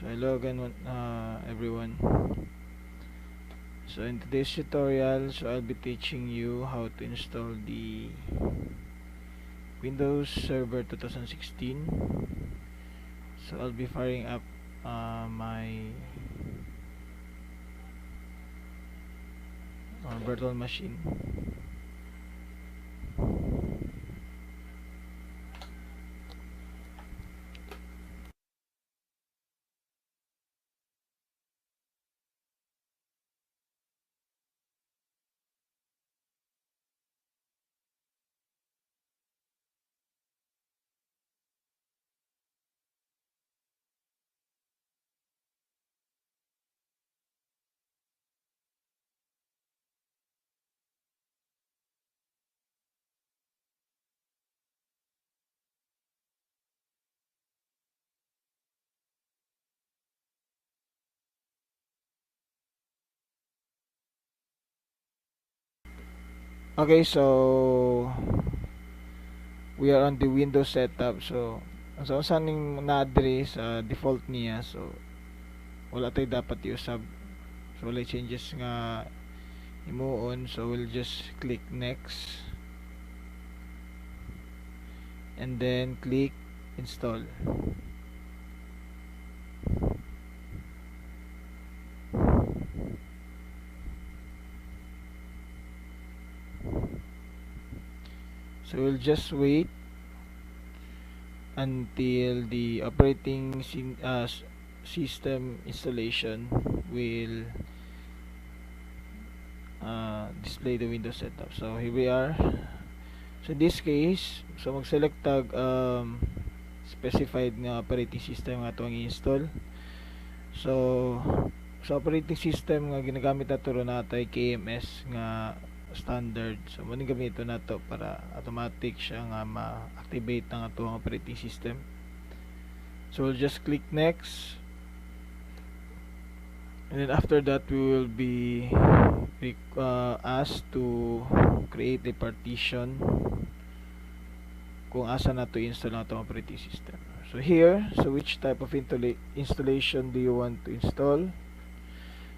So hello again everyone. So in today's tutorial, I'll be teaching you how to install the Windows Server 2016. So I'll be firing up my virtual machine. Okay, so we are on the Windows setup. So saan ning na-addre sa default niya. So wala tayo dapat i-usab. So wala changes nga imuon. So we'll just click next and then click install. So we'll just wait until the operating system installation will display the Windows setup. So here we are. So in this case, so mag-select tag specified nga operating system nga itong i-install. So sa operating system nga ginagamit nato ron natay KMS nga standard. So muna gamito nato para automatic siya nga ma-activate ang atong operating system. So we'll just click next, and then after that we will be asked to create a partition kung asa na to install ang atong operating system. So here, so which type of installation do you want to install?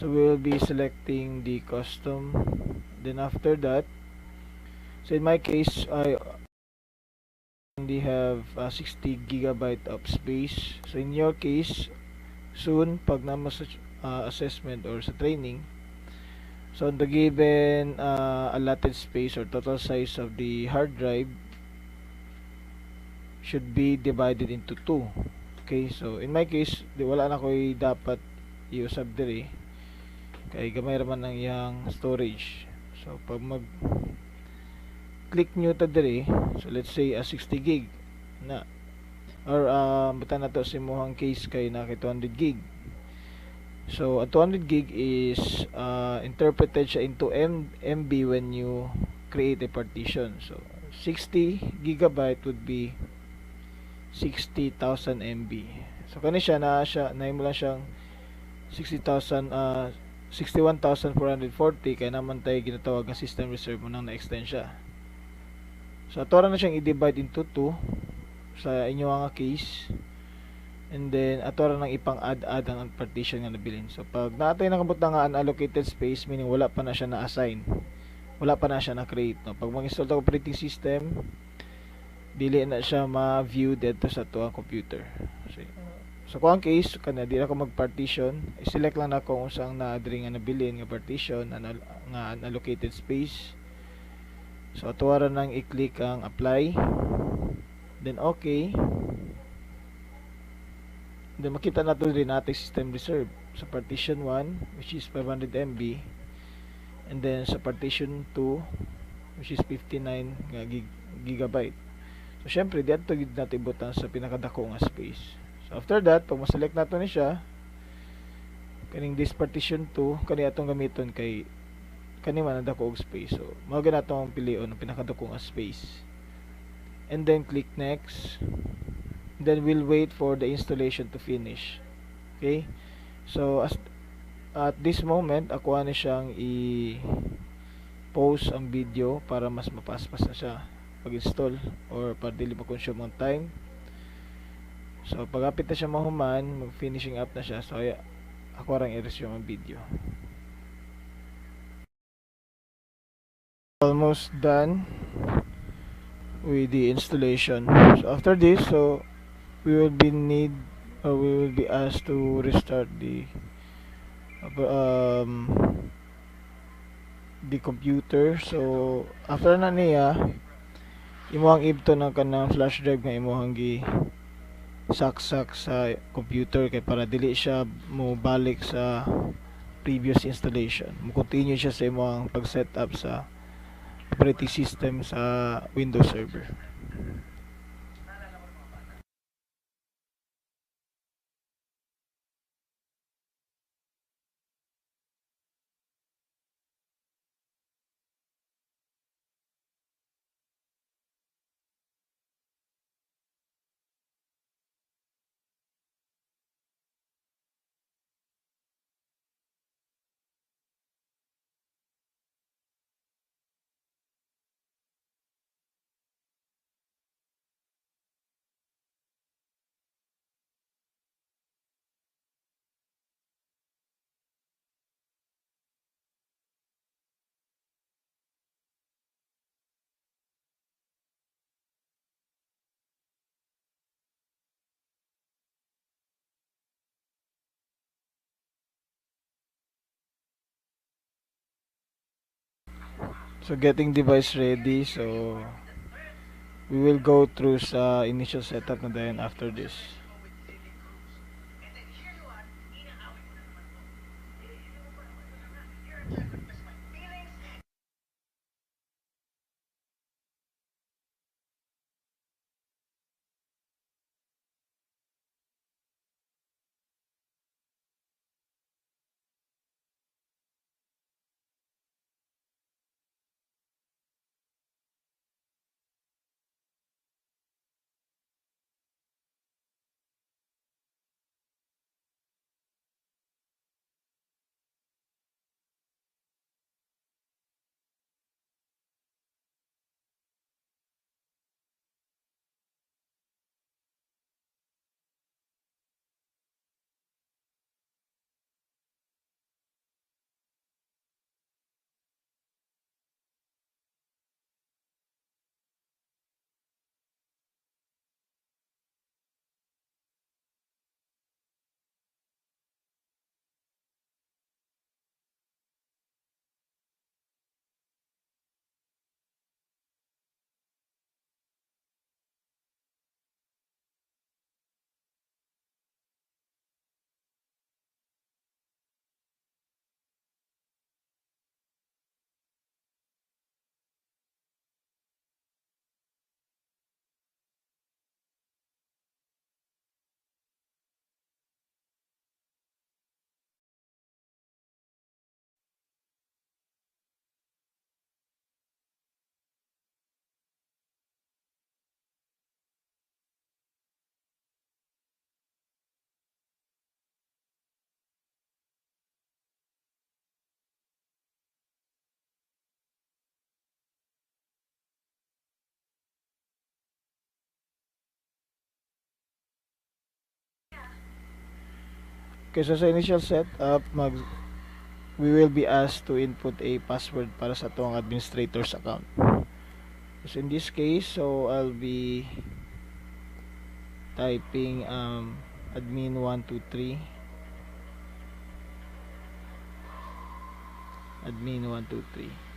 So we will be selecting the custom. Then after that, so in my case I only have 60 gigabyte of space. So in your case, soon pag naman sa assessment or sa training, so the given allotted space or total size of the hard drive should be divided into 2. Okay, so in my case, wala na ko'y dapat i-usab diri kay gamay raman ang iyang storage. So pag mag click nyo ta diri, so let's say 60 gig na, or bata na to sa imuhang case kay na kay 200 gig. So 200 gig is interpreted siya into MB when you create a partition. So 60 gigabyte would be 60,000 MB. So kani siya na mo lang siyang 61,440 kaya naman tayo ginatawag nga system reserve mo nang na-extend siya. So ato na siyang i-divide into 2 sa inyo nga case, and then ato nang ipang-add ang partition nga nabilin. So pag natay nakabutang nga unallocated space, meaning wala pa na siya na-assign, wala pa na siya na-create, no? Pag mag-install ta operating system, dili na siya ma-view dito sa tuang computer. So kung ang case kana di ako mag-partition, i-select lang nako kung usang na-addre nga nabilin nga partition nga unallocated space. So atuwara nang i-click ang apply, then okay, then makita nato rin natin system reserve sa partition 1 which is 500 MB, and then sa partition 2 which is 59 gigabyte. So syempre dito gid natin ibutan sa pinakadako nga space. So after that, pag ma-select nato ni siya, kaning this partition 2 kani atong gamiton kay kani man dako og space. So mao gyud natong pilion ang pinakadako nga space, and then click next, and then we'll wait for the installation to finish. Okay, so at this moment ako ani siyang i-pause ang video para mas mapaspas na siya pag-install or para dili ma-consume ang time. So pagapit na siya mahuman, mag finishing up na siya. So ako rang i-resume ang video. Almost done with the installation. So after this, we will be asked to restart um, the computer. So after na niya, imuhang ibto ng kanang flash drive nga imuhang gi saksak sa computer kay para dili siya mo balik sa previous installation. Mo continue siya sa imuhang pag-setup sa operating system sa Windows Server. So getting device ready, so we will go through sa initial setup na dayon after this. Okay, so sa initial setup, we will be asked to input a password para sa itong administrator's account. So in this case, so I'll be typing admin123 admin123.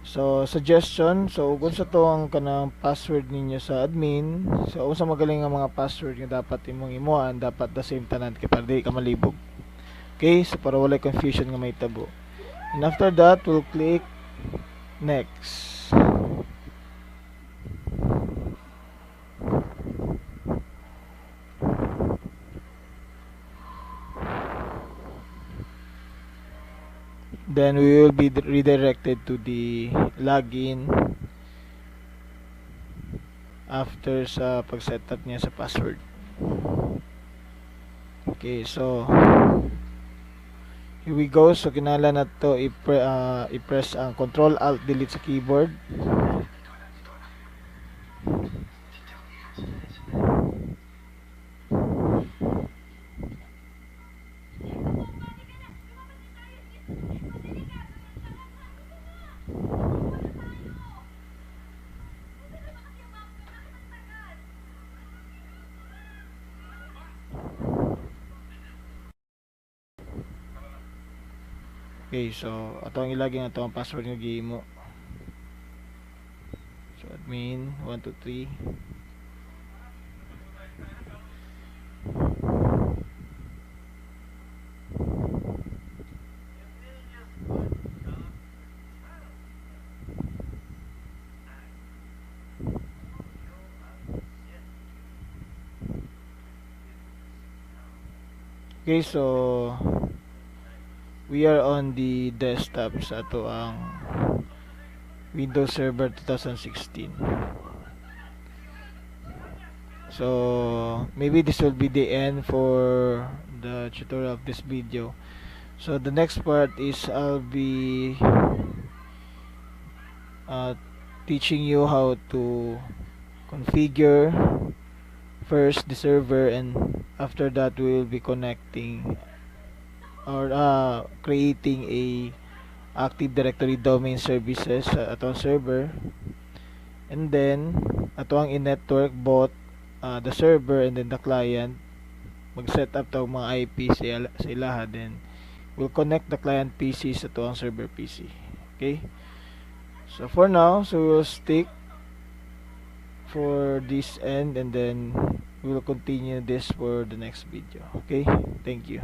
So suggestion, so kung sa to ang kanang password ninyo sa admin, so unsa magaling nga mga password nga dapat imong imuan, dapat the same tanan kay para di ka malibog. Okay, so para wala confusion nga may tabo. And after that, we'll click next. Then we will be redirected to the login after sa pag-setup niya sa password. Okay, so here we go. So kinahanglan nato i-press ang Control Alt Delete sa keyboard. Okay, so ato ang ilagay nga ang password nga gihimo. So admin 123. Okay, so we are on the desktop sa ato ang Windows Server 2016. So maybe this will be the end for the tutorial of this video. So the next part is I'll be teaching you how to configure first the server, and after that we will be connecting or creating a Active Directory domain services sa atong server, and then ato ang in-network both the server and then the client. Mag-set up tawag mga IP sa ilaha, then we'll connect the client PC sa to ang server PC. Okay, so for now, so we'll stick for this end, and then we will continue this for the next video. Okay, thank you.